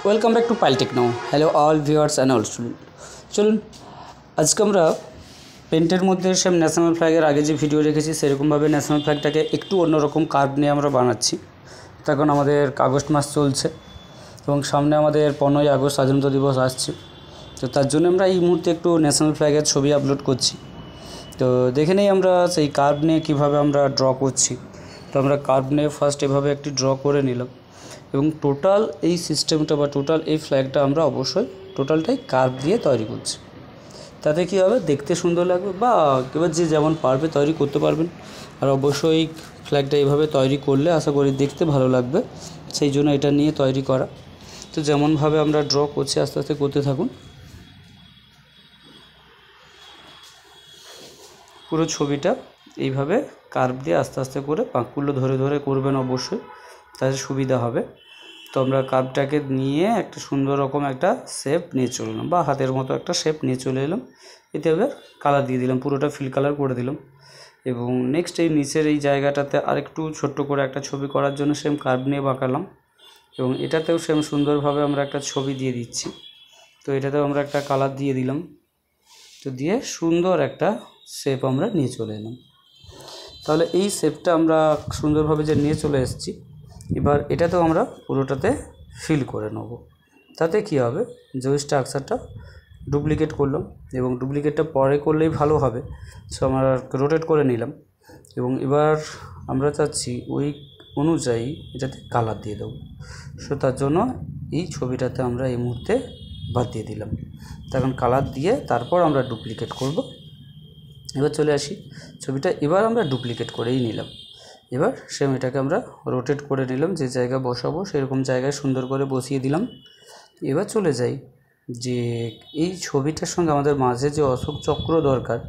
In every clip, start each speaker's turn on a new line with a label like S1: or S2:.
S1: Welcome back to pile techno. Hello all viewers and all student. চলুন আজকে আমরা পেন্টের মধ্যে সেম ন্যাশনাল ফ্ল্যাগের আগে যে ভিডিও রেখেছি সেরকমভাবে ন্যাশনাল ফ্ল্যাগটাকে একটু অন্যরকম কার্ভ নিয়ে আমরা বানাচ্ছি। তখন আমাদের আগস্ট মাস চলছে এবং সামনে আমাদের 15ই আগস্ট স্বাধীনতা দিবস আসছে। তো তার জন্য আমরা এই মুহূর্তে একটু ন্যাশনাল ফ্ল্যাগের ছবি আপলোড করছি। তো দেখে নেই আমরা সেই কার্ভ নিয়ে কীভাবে আমরা ড্র করছি। তো আমরা কার্ভ নিয়ে ফার্স্ট এভাবে একটি ড্র করে নিলাম এবং টোটাল এই সিস্টেমটা বা টোটাল এই ফ্ল্যাগটা আমরা অবশ্যই টোটালটাই কার্ভ দিয়ে তৈরি করছি। তাতে কী হবে, দেখতে সুন্দর লাগবে বা এবার যে যেমন পারবে তৈরি করতে পারবেন। আর অবশ্যই ফ্ল্যাগটা এইভাবে তৈরি করলে আশা করি দেখতে ভালো লাগবে, সেই জন্য এটা নিয়ে তৈরি করা। তো যেমনভাবে আমরা ড্র করছি আস্তে আস্তে করতে থাকুন। পুরো ছবিটা এইভাবে কার্ভ দিয়ে আস্তে আস্তে করে পাঁকগুলো ধরে ধরে করবেন অবশ্যই, তাহলে সুবিধা হবে। তো আমরা কার্ভটাকে নিয়ে একটা সুন্দর রকম একটা শেপ নিয়ে চলে এলাম বা হাতের মতো একটা শেপ নিয়ে চলে এলাম। এতে এবার কালার দিয়ে দিলাম, পুরোটা ফিল কালার করে দিলাম। এবং নেক্সট এই নিচের এই জায়গাটাতে আরেকটু ছোট্ট করে একটা ছবি করার জন্য সেম কার্ভ নিয়ে বাঁকালাম এবং এটাতেও সেম সুন্দরভাবে আমরা একটা ছবি দিয়ে দিচ্ছি। তো এটাতেও আমরা একটা কালার দিয়ে দিলাম। তো দিয়ে সুন্দর একটা শেপ আমরা নিয়ে চলে এলাম। তাহলে এই শেপটা আমরা সুন্দরভাবে যে নিয়ে চলে এসেছি, এবার এটাতেও আমরা পুরোটাতে ফিল করে নেব। তাতে কি হবে, যে ওই স্ট্রাকচারটা ডুপ্লিকেট করলাম এবং ডুপ্লিকেটটা পরে করলেই ভালো হবে। সো আমরা রোটেট করে নিলাম এবং এবার আমরা চাচ্ছি ওই অনুযায়ী এটাতে কালার দিয়ে দেবো। সো তার জন্য এই ছবিটাতে আমরা এই মুহূর্তে বাদ দিয়ে দিলাম। তখন কালার দিয়ে তারপর আমরা ডুপ্লিকেট করব। এবার চলে আসি ছবিটা, এবার আমরা ডুপ্লিকেট করেই নিলাম। এবার সেম এটাকে আমরা রোটেট করে নিলাম, যে জায়গা বসাবো সেরকম জায়গায় সুন্দর করে বসিয়ে দিলাম। এবার চলে যাই যে এই ছবিটার সঙ্গে আমাদের মাঝে যে অশোক চক্র দরকার,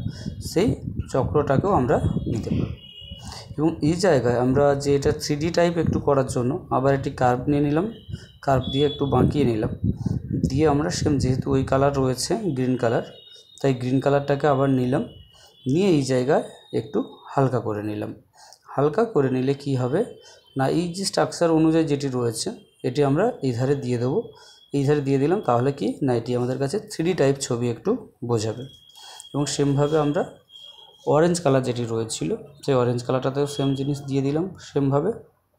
S1: সেই চক্রটাকেও আমরা নিতে পারি। এবং এই জায়গায় আমরা যে এটা 3D টাইপ একটু করার জন্য আবার একটি কার্ভ নিয়ে নিলাম, কার্ভ দিয়ে একটু বাঁকিয়ে নিলাম। দিয়ে আমরা সেম যেহেতু ওই কালার রয়েছে গ্রিন কালার, তাই গ্রিন কালারটাকে আবার নিলাম, নিয়ে এই জায়গায় একটু হালকা করে নিলাম। হালকা করে নিলে কি হবে না, এই যে স্ট্রাকচার অনুযায়ী যেটি রয়েছে এটি আমরা এই ধারে দিয়ে দেবো। এই ধারে দিয়ে দিলাম, তাহলে কি না এটি আমাদের কাছে 3D টাইপ ছবি একটু বোঝাবে। এবং সেমভাবে আমরা অরেঞ্জ কালার যেটি রয়েছিল সেই অরেঞ্জ কালারটাতেও সেম জিনিস দিয়ে দিলাম সেমভাবে।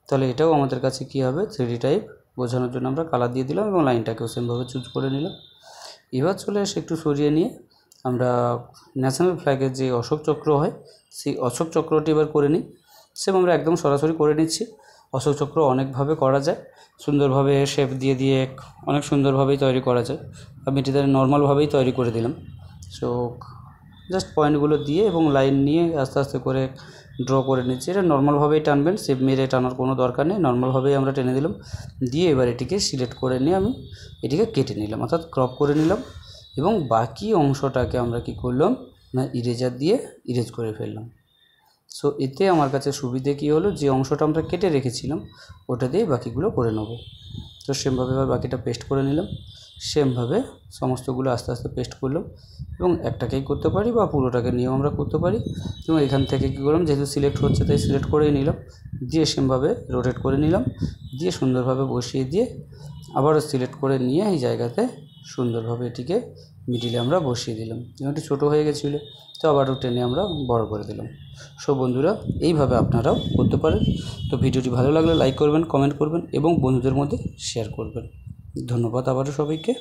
S1: তাহলে এটাও আমাদের কাছে কী হবে, 3D টাইপ বোঝানোর জন্য আমরা কালার দিয়ে দিলাম এবং লাইনটাকেও সেমভাবে চুজ করে নিলাম। এবার চলে এসে একটু সরিয়ে নিয়ে আমরা ন্যাশনাল ফ্ল্যাগের যে অশোক চক্র হয় সেই অশোক চক্রটি এবার করে নিই। সেম আমরা একদম সরাসরি করে নিচ্ছি। অশোক চক্র অনেকভাবে করা যায়, সুন্দরভাবে শেপ দিয়ে দিয়ে অনেক সুন্দরভাবেই তৈরি করা যায়। আমি এটিতে নর্মালভাবেই তৈরি করে দিলাম। সো জাস্ট পয়েন্টগুলো দিয়ে এবং লাইন নিয়ে আস্তে আস্তে করে ড্র করে নিচ্ছি। এটা নর্মালভাবেই টানবেন, শেপ মেরে টানার কোনো দরকার নেই, নর্মালভাবেই আমরা টেনে দিলাম। দিয়ে এবার এটিকে সিলেক্ট করে নিয়ে আমি এটিকে কেটে নিলাম, অর্থাৎ ক্রপ করে নিলাম। এবং বাকি অংশটাকে আমরা কি করলাম না ইরেজার দিয়ে ইরেজ করে ফেললাম। সো এতে আমার কাছে সুবিধে কী হলো, যে অংশটা আমরা কেটে রেখেছিলাম ওটা দিয়েই বাকিগুলো করে নেব। তো সেমভাবে এবার বাকিটা পেস্ট করে নিলাম। সেমভাবে সমস্তগুলো আস্তে আস্তে পেস্ট করলাম এবং একটাকেই করতে পারি বা পুরোটাকে নিয়েও আমরা করতে পারি। এবং এখান থেকে কী করলাম, যেহেতু সিলেক্ট হচ্ছে তাই সিলেক্ট করেই নিলাম, দিয়ে সেমভাবে রোটেট করে নিলাম, দিয়ে সুন্দরভাবে বসিয়ে দিয়ে আবারও সিলেক্ট করে নিয়ে এই জায়গাতে সুন্দরভাবে এটিকে মিডিলে আমরা বসিয়ে দিলাম। যেমন একটু ছোটো হয়ে গেছিলো, তো আবারও টেনে আমরা বড় করে দিলাম। সো বন্ধুরা, এইভাবে আপনারাও করতে পারেন। তো ভিডিওটি ভালো লাগলে লাইক করবেন, কমেন্ট করবেন এবং বন্ধুদের মধ্যে শেয়ার করবেন। ধন্যবাদ আবারও সবাইকে।